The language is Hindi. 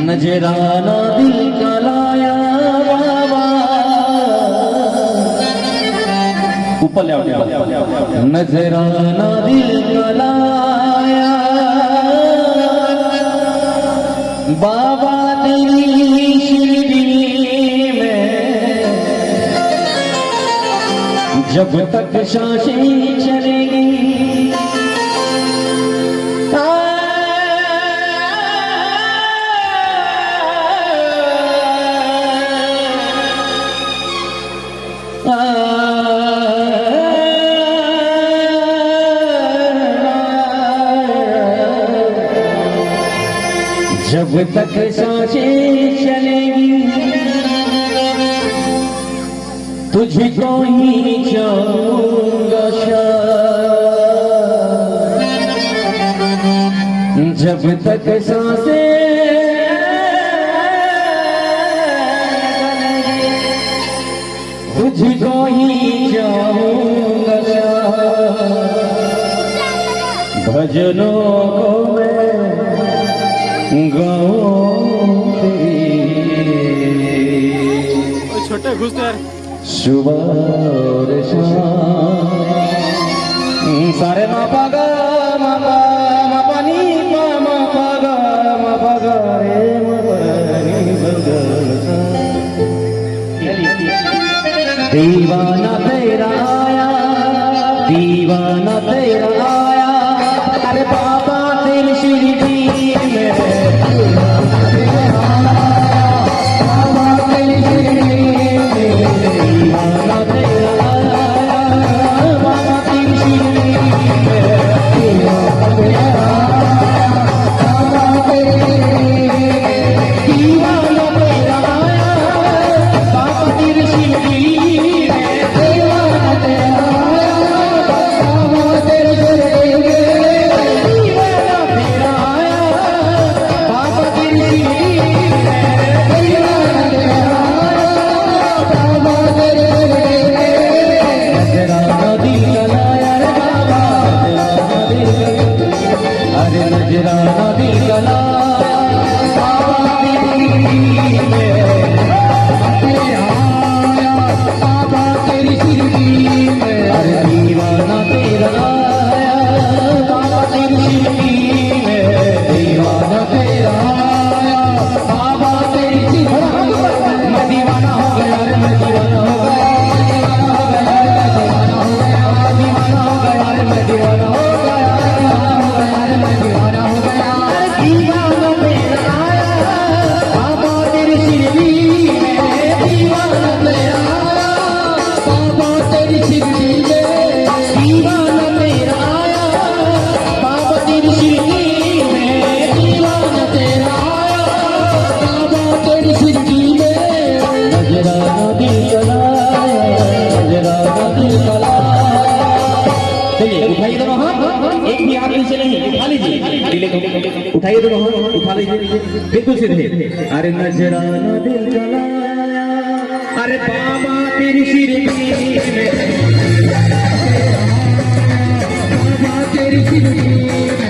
नजराना दिल का लाया बाबा, ऊपर ले आओ। नजराना दिल का लाया बाबा तेरी शिरडी में, जब तक सांसें चलेगी जब तक सांसें चलेगी तुझको ही चाहूंगा जब तक सांसें तुझको ही चाहूंगा भजनों को मैं गाऊं छोटे घुस यार सुबह और शाम सारे मापा गा मापा मापा नी मापा गा मापा गा रे दीवाना तेरा आया, दीवाना तेरा आया, अरे बाबा तेरी शिरडी में एक भी आप नीचे नहीं, उठा लीजिए, उठाइए दोनों हाथ, उठा लीजिए बिल्कुल सीधे। अरे नजराना दिल का लाया, अरे बाबा तेरी शिरडी में, बाबा तेरी शिरडी में